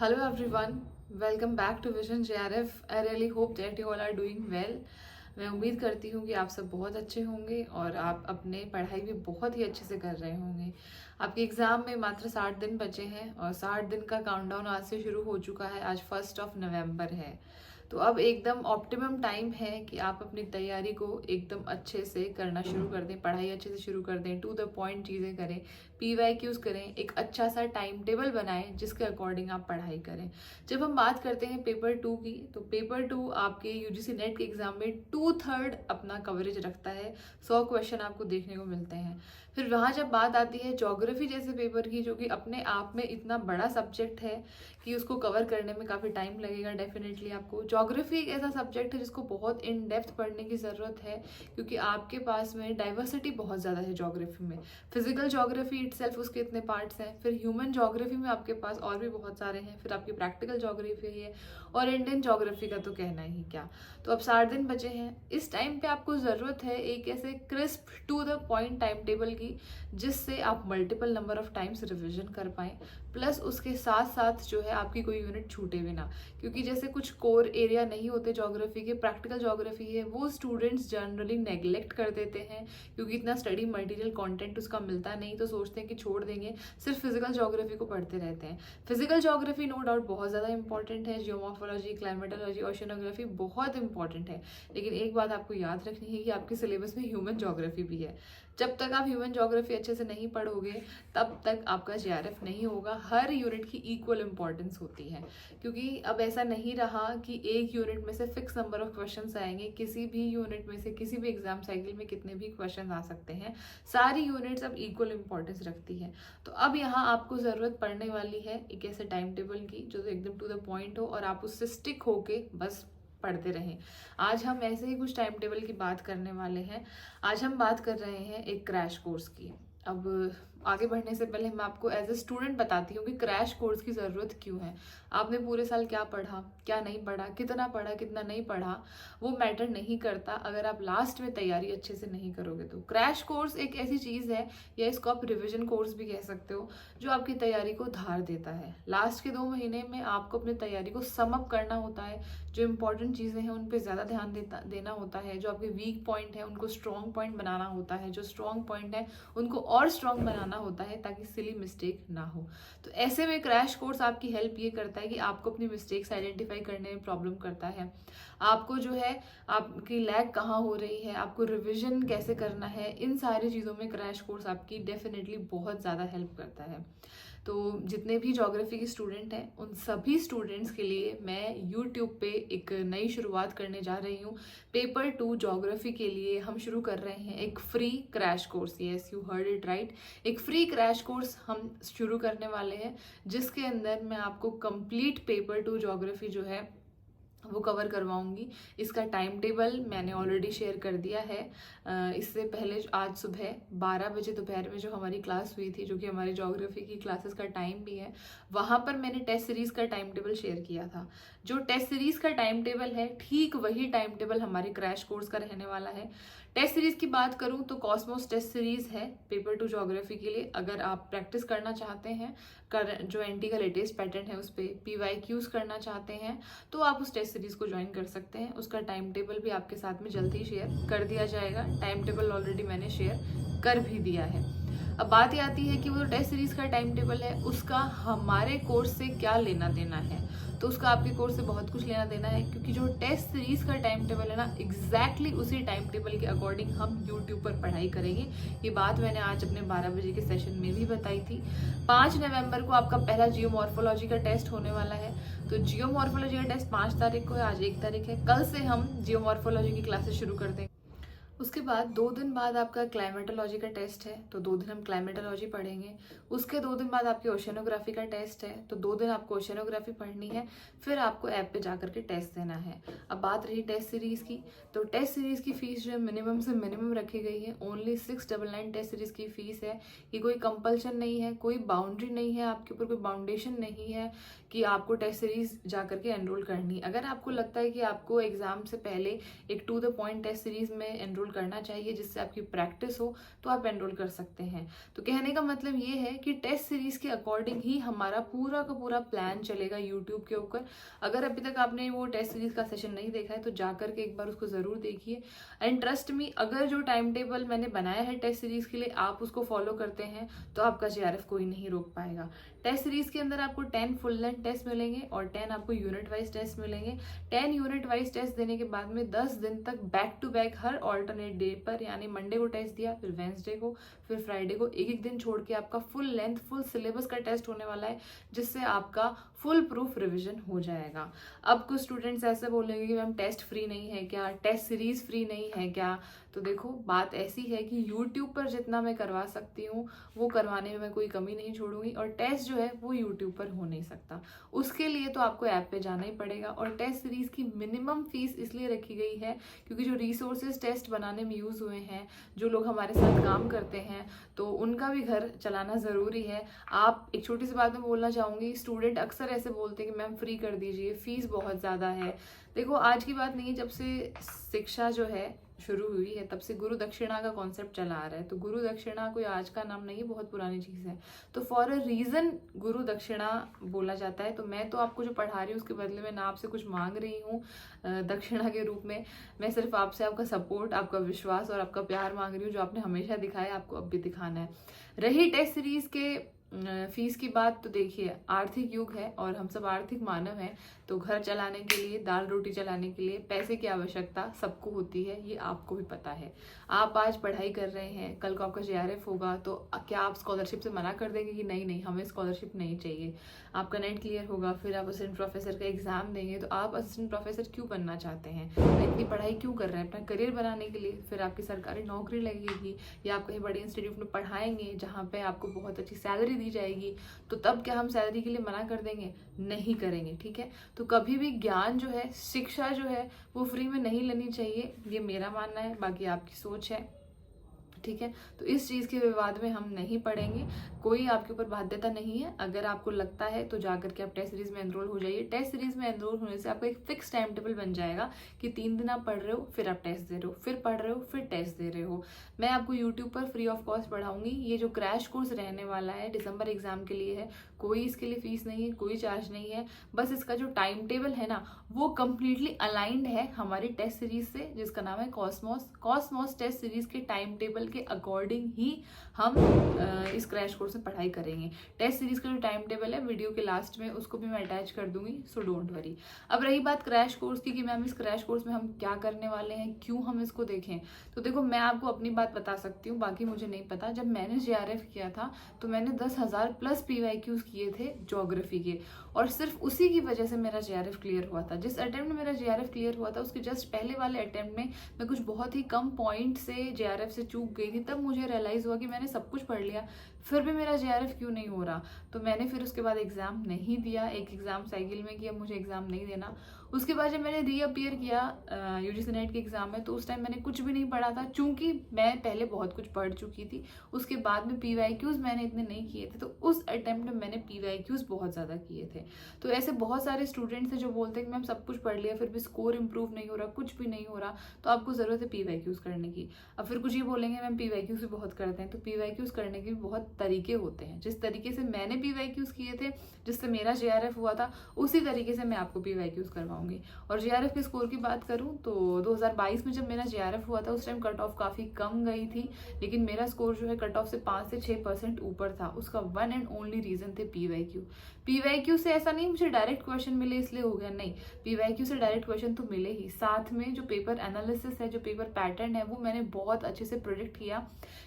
Hello everyone, welcome back to Vision JRF. I really hope that you all are doing well. मैं उम्मीद करती हूँ कि आप सब बहुत अच्छे होंगे और आप अपने पढ़ाई भी बहुत ही अच्छे से कर रहे होंगे। आपके एग्ज़ाम में मात्र 60 दिन बचे हैं और 60 दिन का काउंटडाउन आज से शुरू हो चुका है। आज 1 नवंबर है, तो अब एकदम ऑप्टिमम टाइम है कि आप अपनी तैयारी को एकदम अच्छे से करना शुरू कर दें, पढ़ाई अच्छे से शुरू कर दें, टू द पॉइंट चीज़ें करें, PYQs करें, एक अच्छा सा टाइम टेबल बनाएं जिसके अकॉर्डिंग आप पढ़ाई करें। जब हम बात करते हैं पेपर 2 की, तो पेपर 2 आपके यूजीसी नेट के एग्जाम में 2/3 अपना कवरेज रखता है। 100 क्वेश्चन आपको देखने को मिलते हैं। फिर वहाँ जब बात आती है ज्योग्राफी जैसे पेपर की, जो कि अपने आप में इतना बड़ा सब्जेक्ट है कि उसको कवर करने में काफ़ी टाइम लगेगा डेफिनेटली आपको। ज्योग्राफी एक ऐसा सब्जेक्ट है जिसको बहुत इन डेप्थ पढ़ने की ज़रूरत है, क्योंकि आपके पास में डाइवर्सिटी बहुत ज़्यादा है ज्योग्राफी में। फिजिकल ज्योग्राफी इटसेल्फ उसके इतने पार्ट्स हैं, फिर ह्यूमन ज्योग्राफी में आपके पास और भी बहुत सारे हैं, फिर आपकी प्रैक्टिकल ज्योग्राफी है और इंडियन ज्योग्राफी का तो कहना ही क्या। तो अब 60 दिन बचे हैं। इस टाइम पे आपको ज़रूरत है एक ऐसे crisp to the point time table की, जिससे आप multiple number of times revision कर पाएँ, प्लस उसके साथ साथ जो है आपकी कोई यूनिट छूटे भी ना। क्योंकि जैसे कुछ कोर एरिया नहीं होते ज्योग्राफी के, प्रैक्टिकल ज्योग्राफी है, वो स्टूडेंट्स जनरली नेग्लेक्ट कर देते हैं क्योंकि इतना स्टडी मटेरियल कंटेंट उसका मिलता नहीं, तो सोचते हैं कि छोड़ देंगे, सिर्फ फिजिकल ज्योग्राफी को पढ़ते रहते हैं। फिजिकल ज्योग्राफी नो डाउट बहुत ज़्यादा इंपॉर्टेंट है, जियोमॉर्फोलॉजी, क्लाइमेटोलॉजी, ओशिनोग्राफी बहुत इंपॉर्टेंट है, लेकिन एक बात आपको याद रखनी है कि आपके सिलेबस में ह्यूमन ज्योग्राफी भी है। जब तक आप ह्यूमन ज्योग्राफी अच्छे से नहीं पढ़ोगे तब तक आपका JRF नहीं होगा। हर यूनिट की इक्वल इंपॉर्टेंस होती है, क्योंकि अब ऐसा नहीं रहा कि एक यूनिट में से फिक्स नंबर ऑफ क्वेश्चंस आएंगे। किसी भी यूनिट में से किसी भी एग्जाम साइकिल में कितने भी क्वेश्चन आ सकते हैं। सारी यूनिट्स अब इक्वल इंपॉर्टेंस रखती है। तो अब यहाँ आपको ज़रूरत पड़ने वाली है एक ऐसे टाइम टेबल की जो एकदम टू द पॉइंट हो और आप उससे स्टिक होके बस पढ़ते रहें। आज हम ऐसे ही कुछ टाइम टेबल की बात करने वाले हैं। आज हम बात कर रहे हैं एक क्रैश कोर्स की। अब आगे बढ़ने से पहले मैं आपको एज ए स्टूडेंट बताती हूँ कि क्रैश कोर्स की ज़रूरत क्यों है। आपने पूरे साल क्या पढ़ा, क्या नहीं पढ़ा, कितना नहीं पढ़ा, वो मैटर नहीं करता अगर आप लास्ट में तैयारी अच्छे से नहीं करोगे तो। क्रैश कोर्स एक ऐसी चीज़ है, या इसको आप रिविजन कोर्स भी कह सकते हो, जो आपकी तैयारी को धार देता है। लास्ट के 2 महीने में आपको अपनी तैयारी को सम अप करना होता है। जो इंपॉर्टेंट चीज़ें हैं उन पर ज़्यादा ध्यान देना होता है। जो आपके वीक पॉइंट है उनको स्ट्रॉन्ग पॉइंट बनाना होता है। जो स्ट्रॉन्ग पॉइंट है उनको और स्ट्रॉन्ग बनाना होता है, ताकि सिली मिस्टेक ना हो। तो ऐसे में क्रैश कोर्स आपकी हेल्प ये करता है कि आपको अपनी मिस्टेक्स आइडेंटिफाई करने में प्रॉब्लम करता है। आपको जो है आपकी लैग कहाँ हो रही है, आपको रिविजन कैसे करना है, इन सारी चीज़ों में क्रैश कोर्स आपकी डेफिनेटली बहुत ज़्यादा हेल्प करता है। तो जितने भी ज्योग्राफी के स्टूडेंट हैं उन सभी स्टूडेंट्स के लिए मैं यूट्यूब पे एक नई शुरुआत करने जा रही हूँ। पेपर 2 ज्योग्राफी के लिए हम शुरू कर रहे हैं एक free crash course. Yes, you heard it right, एक फ्री क्रैश कोर्स हम शुरू करने वाले हैं, जिसके अंदर मैं आपको कंप्लीट पेपर 2 ज्योग्राफी जो है वो कवर करवाऊंगी। इसका टाइम टेबल मैंने ऑलरेडी शेयर कर दिया है। इससे पहले आज सुबह 12 बजे दोपहर में जो हमारी क्लास हुई थी, जो कि हमारी ज्योग्राफी की क्लासेस का टाइम भी है, वहाँ पर मैंने टेस्ट सीरीज़ का टाइम टेबल शेयर किया था। जो टेस्ट सीरीज़ का टाइम टेबल है, ठीक वही टाइम टेबल हमारे क्रैश कोर्स का रहने वाला है। टेस्ट सीरीज़ की बात करूँ तो कॉस्मोस टेस्ट सीरीज़ है पेपर 2 ज्योग्राफी के लिए। अगर आप प्रैक्टिस करना चाहते हैं, जो एनटी का लेटेस्ट पैटर्न है उस पर PYQs करना चाहते हैं, तो आप उस टेस्ट सीरीज़ को ज्वाइन कर सकते हैं। उसका टाइम टेबल भी आपके साथ में जल्द ही शेयर कर दिया जाएगा। टाइम टेबल ऑलरेडी मैंने शेयर कर भी दिया है। अब बात ये आती है कि वो जो टेस्ट सीरीज़ का टाइम टेबल है उसका हमारे कोर्स से क्या लेना देना है। तो उसका आपके कोर्स से बहुत कुछ लेना देना है, क्योंकि जो टेस्ट सीरीज़ का टाइम टेबल है ना, एग्जैक्टली उसी टाइम टेबल के अकॉर्डिंग हम यूट्यूब पर पढ़ाई करेंगे। ये बात मैंने आज अपने 12 बजे के सेशन में भी बताई थी। 5 नवंबर को आपका पहला जियोमॉर्फोलॉजी का टेस्ट होने वाला है। तो जियोमॉर्फोलॉजी का टेस्ट 5 तारीख को है, आज 1 तारीख है। कल से हम जियोमॉर्फोलॉजी की क्लासेस शुरू कर देंगे। उसके बाद 2 दिन बाद आपका क्लाइमेटोलॉजी का टेस्ट है, तो 2 दिन हम क्लाइमेटोलॉजी पढ़ेंगे। उसके 2 दिन बाद आपकी ओशिनोग्राफी का टेस्ट है, तो 2 दिन आपको ओशिनोग्राफी पढ़नी है। फिर आपको ऐप पे जाकर के टेस्ट देना है। अब बात रही टेस्ट सीरीज़ की, तो टेस्ट सीरीज़ की फ़ीस जो है मिनिमम से मिनिमम रखी गई है। ओनली 699 टेस्ट सीरीज़ की फ़ीस है। ये कोई कंपल्शन नहीं है, कोई बाउंड्री नहीं है, आपके ऊपर कोई बाउंडेशन नहीं है कि आपको टेस्ट सीरीज़ जा करके एनरोल करनी। अगर आपको लगता है कि आपको एग्ज़ाम से पहले एक to the point test series में एनरोल एनरोल करना चाहिए जिससे आपकी प्रैक्टिस हो, तो आप एनरोल कर सकते हैं। तो कहने का मतलब ये है कि टेस्ट सीरीज के अकॉर्डिंग ही हमारा पूरा का पूरा प्लान चलेगा यूट्यूब के ऊपर। अगर अभी तक आपने वो टेस्ट सीरीज का सेशन नहीं देखा है तो जाकर के एक बार उसको जरूर देखिए। एंड ट्रस्ट मी, अगर जो टाइम टेबल मैंने बनाया है टेस्ट सीरीज के लिए आप उसको फॉलो करते हैं तो आपका JRF कोई नहीं रोक पाएगा। टेस्ट सीरीज के अंदर आपको 10 फुल लेंथ टेस्ट मिलेंगे और 10 आपको यूनिट वाइज टेस्ट मिलेंगे। 10 यूनिट वाइज टेस्ट देने के बाद में 10 दिन तक बैक टू बैक हर ऑल्टरनेट डे पर, यानी मंडे को टेस्ट दिया, फिर वेंसडे को, फिर फ्राइडे को, एक एक दिन छोड़ के आपका फुल लेंथ फुल सिलेबस का टेस्ट होने वाला है, जिससे आपका फुल प्रूफ रिविजन हो जाएगा। अब कुछ स्टूडेंट्स ऐसे बोलेंगे कि मैम टेस्ट फ्री नहीं है क्या, टेस्ट सीरीज फ्री नहीं है क्या? तो देखो, बात ऐसी है कि YouTube पर जितना मैं करवा सकती हूँ वो करवाने में मैं कोई कमी नहीं छोड़ूंगी, और टेस्ट जो है वो YouTube पर हो नहीं सकता। उसके लिए तो आपको ऐप पे जाना ही पड़ेगा। और टेस्ट सीरीज की मिनिमम फीस इसलिए रखी गई है क्योंकि जो रिसोर्सेज टेस्ट बनाने में यूज हुए हैं, जो लोग हमारे साथ काम करते हैं, तो उनका भी घर चलाना जरूरी है। आप एक छोटी सी बात में बोलना चाहूंगी, स्टूडेंट अक्सर ऐसे बोलते हैं कि मैम फ्री कर दीजिए, फीस बहुत ज्यादा है। देखो, आज की बात नहीं है, जब से शिक्षा जो है शुरू हुई है तब से गुरु दक्षिणा का कॉन्सेप्ट चला आ रहा है। तो गुरु दक्षिणा कोई आज का नाम नहीं, बहुत पुरानी चीज है। तो फॉर अ रीजन गुरु दक्षिणा बोला जाता है। तो मैं तो आपको जो पढ़ा रही हूँ उसके बदले में ना आपसे कुछ मांग रही हूँ दक्षिणा के रूप में, मैं सिर्फ आपसे आपका सपोर्ट, आपका विश्वास और आपका प्यार मांग रही हूँ, जो आपने हमेशा दिखाया, आपको अब भी दिखाना है। रही टेस्ट सीरीज के फीस की बात, तो देखिए, आर्थिक युग है और हम सब आर्थिक मानव हैं, तो घर चलाने के लिए, दाल रोटी चलाने के लिए पैसे की आवश्यकता सबको होती है, ये आपको भी पता है। आप आज पढ़ाई कर रहे हैं, कल को आपका JRF होगा, तो क्या आप स्कॉलरशिप से मना कर देंगे कि नहीं नहीं हमें स्कॉलरशिप नहीं चाहिए? आपका नेट क्लियर होगा, फिर आप असिस्टेंट प्रोफेसर का एग्जाम देंगे, तो आप असिस्टेंट प्रोफेसर क्यों बनना चाहते हैं? इतनी पढ़ाई क्यों कर रहे हैं? अपना करियर बनाने के लिए। फिर आपकी सरकारी नौकरी लगेगी या आप कहीं बड़े इंस्टीट्यूट में पढ़ाएंगे जहाँ पे आपको बहुत अच्छी सैलरी दी जाएगी, तो तब क्या हम सैलरी के लिए मना कर देंगे? नहीं करेंगे, ठीक है। तो कभी भी ज्ञान जो है, शिक्षा जो है, वो फ्री में नहीं लेनी चाहिए, ये मेरा मानना है, बाकी आपकी सोच है, ठीक है। तो इस चीज के विवाद में हम नहीं पड़ेंगे, कोई आपके ऊपर बाध्यता नहीं है। अगर आपको लगता है तो जाकर के आप टेस्ट सीरीज में एनरोल हो जाइए। टेस्ट सीरीज में एनरोल होने से आपका एक फिक्स टाइम टेबल बन जाएगा कि 3 दिन आप पढ़ रहे हो, फिर आप टेस्ट दे रहे हो, फिर पढ़ रहे हो, फिर टेस्ट दे रहे हो। मैं आपको यूट्यूब पर फ्री ऑफ कॉस्ट पढ़ाऊंगी। ये जो क्रैश कोर्स रहने वाला है दिसंबर एग्जाम के लिए है, कोई इसके लिए फीस नहीं है, कोई चार्ज नहीं है। बस इसका जो टाइम टेबल है ना, वो कंप्लीटली अलाइंड है हमारी टेस्ट सीरीज से, जिसका नाम है कॉस्मोस। कॉस्मोस टेस्ट सीरीज के टाइम टेबल के अकॉर्डिंग ही हम इस क्रैश कोर्स में पढ़ाई करेंगे। टेस्ट सीरीज का जो टाइम टेबल है वीडियो के लास्ट में उसको भी मैं अटैच कर दूंगी, सो डोंट वरी। अब रही बात क्रैश कोर्स की कि मैम इस क्रैश कोर्स में हम क्या करने वाले हैं, क्यों हम इसको देखें, तो देखो, मैं आपको अपनी बात बता सकती हूँ, बाकी मुझे नहीं पता। जब मैंने JRF किया था तो मैंने 10,000 प्लस PYQs किए थे ज्योग्राफी के, और सिर्फ उसी की वजह से मेरा JRF क्लियर हुआ था। जिस अटेम्प्ट में मेरा JRF क्लियर हुआ था उसके जस्ट पहले वाले अटेम्प्ट में मैं कुछ बहुत ही कम पॉइंट से JRF से चूक गई थी। तब मुझे रियलाइज हुआ कि मैंने सब कुछ पढ़ लिया, फिर भी मेरा JRF क्यों नहीं हो रहा। तो मैंने फिर उसके बाद एग्जाम नहीं दिया, एक एग्जाम साइकिल में किया, मुझे एग्जाम नहीं देना। उसके बाद जब मैंने रीअपियर किया UGC नेट के एग्जाम में, तो उस टाइम मैंने कुछ भी नहीं पढ़ा था, चूंकि मैं पहले बहुत कुछ पढ़ चुकी थी। उसके बाद में PYQs मैंने इतने नहीं किए थे, तो उस अटेम्प्ट में मैंने PYQs बहुत ज्यादा किए थे। तो ऐसे बहुत सारे स्टूडेंट्स हैं जो बोलते हैं कि मैम सब कुछ पढ़ लिया फिर भी स्कोर इंप्रूव नहीं हो रहा, कुछ भी नहीं हो रहा, तो आपको जरूरत है PYQs करने की। अब फिर कुछ ये बोलेंगे मैम PYQs भी बहुत करते हैं, तो PYQs करने के भी बहुत तरीके होते हैं। जिस तरीके से मैंने PYQs किए थे, जिससे मेरा JRF हुआ था, उसी तरीके से मैं आपको PYQs करवाऊंगी। और JRF के स्कोर की बात करूं तो 2022 में जब मेरा JRF हुआ था उस टाइम कट ऑफ काफी कम गई थी, लेकिन मेरा स्कोर जो है कट ऑफ से 5 से 6% ऊपर था। उसका वन एंड ओनली रीजन थे PYQ से ऐसा नहीं मुझे डायरेक्ट क्वेश्चन मिले इसलिए हो गया, नहीं, PYQ से डायरेक्ट क्वेश्चन तो मिले ही, साथ में जो पेपर एनालिसिस है, जो पेपर पैटर्न है, वो मैंने बहुत अच्छे से प्रोडिक्ट किया।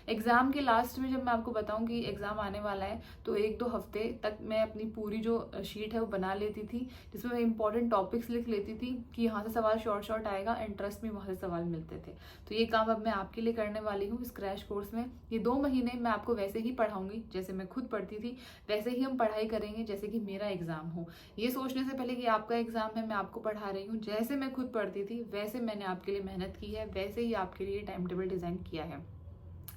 एग्जाम के लास्ट में जब मैं आपको बताऊं कि एग्जाम आने वाला है, तो 1-2 हफ्ते तक मैं अपनी पूरी जो शीट है वो बना लेती थी, जिसमें मैं इंपॉर्टेंट टॉपिक्स लिख लेती थी कि यहाँ से सवाल शॉर्ट आएगा, एंड ट्रस्ट में वहां से सवाल मिलते थे। तो ये काम अब मैं आपके लिए करने वाली हूँ इस क्रैश कोर्स में। ये 2 महीने मैं आपको वैसे ही पढ़ाऊंगी जैसे मैं खुद पढ़ती थी, वैसे ही हम पढ़ाई करेंगे जैसे कि मेरा एग्जाम हो। ये सोचने से पहले कि आपका एग्जाम है, मैं आपको पढ़ा रही हूँ, जैसे मैं खुद पढ़ती थी वैसे मैंने आपके लिए मेहनत की है, वैसे ही आपके लिए टाइम टेबल डिजाइन किया है।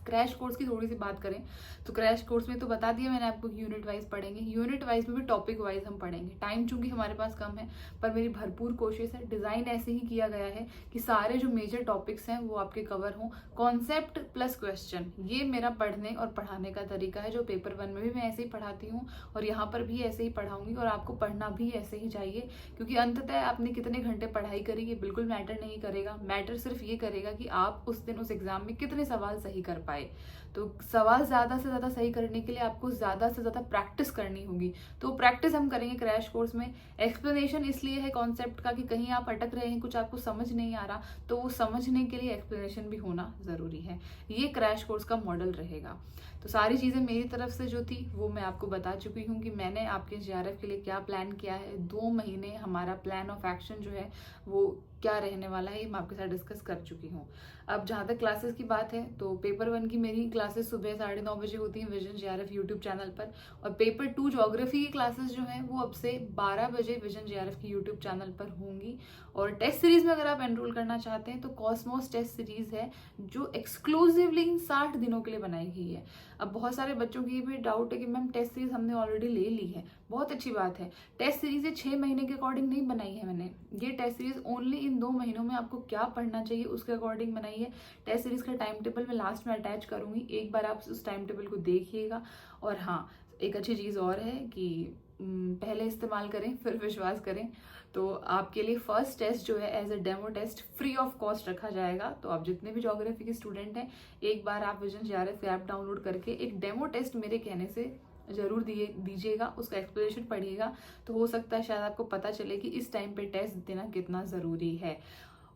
क्रैश कोर्स की थोड़ी सी बात करें तो क्रैश कोर्स में तो बता दिया मैंने आपको, यूनिट वाइज पढ़ेंगे, यूनिट वाइज में भी टॉपिक वाइज हम पढ़ेंगे। टाइम चूंकि हमारे पास कम है, पर मेरी भरपूर कोशिश है, डिज़ाइन ऐसे ही किया गया है कि सारे जो मेजर टॉपिक्स हैं वो आपके कवर हों। कॉन्सेप्ट प्लस क्वेश्चन, ये मेरा पढ़ने और पढ़ाने का तरीका है, जो पेपर 1 में भी मैं ऐसे ही पढ़ाती हूँ और यहाँ पर भी ऐसे ही पढ़ाऊंगी, और आपको पढ़ना भी ऐसे ही चाहिए, क्योंकि अंततः आपने कितने घंटे पढ़ाई करी ये बिल्कुल मैटर नहीं करेगा। मैटर सिर्फ ये करेगा कि आप उस दिन उस एग्जाम में कितने सवाल सही कर पाए। तो सवाल ज़्यादा से ज़्यादा सही करने के लिए आपको ज़्यादा से ज़्यादा प्रैक्टिस करनी होगी, तो प्रैक्टिस हम करेंगे क्रैश कोर्स में। एक्सप्लेनेशन इसलिए है कॉन्सेप्ट का कि कहीं आप अटक रहे हैं, कुछ आपको समझ नहीं आ रहा, तो वो समझने के लिए एक्सप्लेनेशन भी होना ज़रूरी है। ये क्रैश कोर्स का मॉडल रहेगा। तो सारी चीज़ें मेरी तरफ से जो थी वो मैं आपको बता चुकी हूँ कि मैंने आपके JRF के लिए क्या प्लान किया है। 2 महीने हमारा प्लान ऑफ एक्शन जो है वो क्या रहने वाला है, ये मैं आपके साथ डिस्कस कर चुकी हूँ। अब जहाँ तक क्लासेस की बात है, तो पेपर 1 की मेरी क्लासेस सुबह 9:30 बजे होती हैं विजन JRF यूट्यूब चैनल पर, और पेपर 2 ज्योग्राफी की क्लासेस जो हैं वो अब से 12 बजे विजन JRF की यूट्यूब चैनल पर होंगी। और टेस्ट सीरीज में अगर आप एनरोल करना चाहते हैं तो कॉस्मोस टेस्ट सीरीज है, जो एक्सक्लूसिवली इन 60 दिनों के लिए बनाई गई है। अब बहुत सारे बच्चों की ये भी डाउट है कि मैम टेस्ट सीरीज हमने ऑलरेडी ले ली है। बहुत अच्छी बात है, टेस्ट सीरीज ये 6 महीने के अकॉर्डिंग नहीं बनाई है मैंने। ये टेस्ट सीरीज ओनली इन 2 महीनों में आपको क्या पढ़ना चाहिए उसके अकॉर्डिंग बनाई है। टेस्ट सीरीज का टाइम टेबल मैं लास्ट में अटैच करूंगी, एक बार आप उस टाइम टेबल को देखिएगा। और हाँ, एक अच्छी चीज़ और है कि पहले इस्तेमाल करें फिर विश्वास करें। तो आपके लिए फर्स्ट टेस्ट जो है as a demo test free of cost रखा जाएगा। तो आप जितने भी ज्योग्राफी के स्टूडेंट हैं, एक बार आप विजन JRF ऐप डाउनलोड करके एक डेमो टेस्ट मेरे कहने से जरूर दीजिएगा, उसका एक्सप्लेनेशन पढ़िएगा, तो हो सकता है शायद आपको पता चले कि इस टाइम पे टेस्ट देना कितना ज़रूरी है।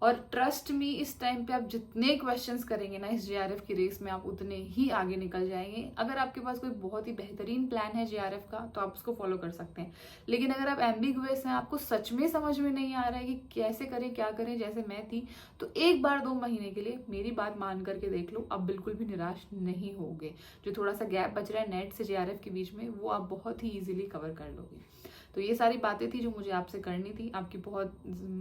और ट्रस्ट मी, इस टाइम पे आप जितने क्वेश्चंस करेंगे ना इस JRF की रेस में, आप उतने ही आगे निकल जाएंगे। अगर आपके पास कोई बहुत ही बेहतरीन प्लान है JRF का तो आप उसको फॉलो कर सकते हैं, लेकिन अगर आप एम्बिगुअस हैं, आपको सच में समझ में नहीं आ रहा है कि कैसे करें क्या करें, जैसे मैं थी, तो एक बार 2 महीने के लिए मेरी बात मान करके देख लो, आप बिल्कुल भी निराश नहीं होगे। जो थोड़ा सा गैप बच रहा है नेट से JRF के बीच में, वो आप बहुत ही ईजिली कवर कर लोगे। तो ये सारी बातें थी जो मुझे आपसे करनी थी। आपकी बहुत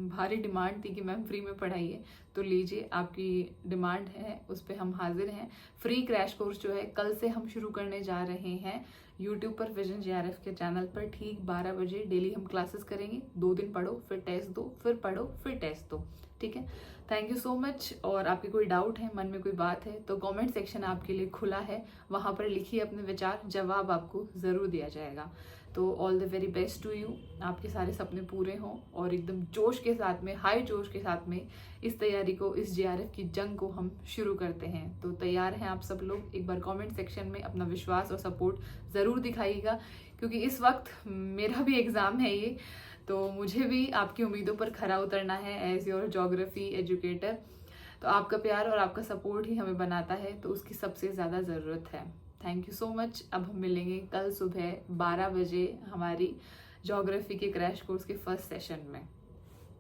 भारी डिमांड थी कि मैम फ्री में पढ़ाइए, तो लीजिए, आपकी डिमांड है, उस पर हम हाजिर हैं। फ्री क्रैश कोर्स जो है कल से हम शुरू करने जा रहे हैं यूट्यूब पर विजन JRF के चैनल पर। ठीक 12 बजे डेली हम क्लासेस करेंगे। 2 दिन पढ़ो, फिर टेस्ट दो, फिर पढ़ो, फिर टेस्ट दो, ठीक है। Thank you so much. और आपके कोई डाउट है, मन में कोई बात है, तो कमेंट सेक्शन आपके लिए खुला है, वहाँ पर लिखिए अपने विचार, जवाब आपको ज़रूर दिया जाएगा। तो all the very best to you, आपके सारे सपने पूरे हों, और एकदम जोश के साथ में, हाई जोश के साथ में इस तैयारी को, इस JRF की जंग को हम शुरू करते हैं। तो तैयार हैं आप सब लोग? एक बार कमेंट सेक्शन में अपना विश्वास और सपोर्ट ज़रूर दिखाइएगा, क्योंकि इस वक्त मेरा भी एग्ज़ाम है ये, तो मुझे भी आपकी उम्मीदों पर खरा उतरना है एज योर ज्योग्राफी एजुकेटर। तो आपका प्यार और आपका सपोर्ट ही हमें बनाता है, तो उसकी सबसे ज़्यादा ज़रूरत है। Thank you so much. अब हम मिलेंगे कल सुबह 12 बजे हमारी ज्योग्राफी के क्रैश कोर्स के फर्स्ट सेशन में।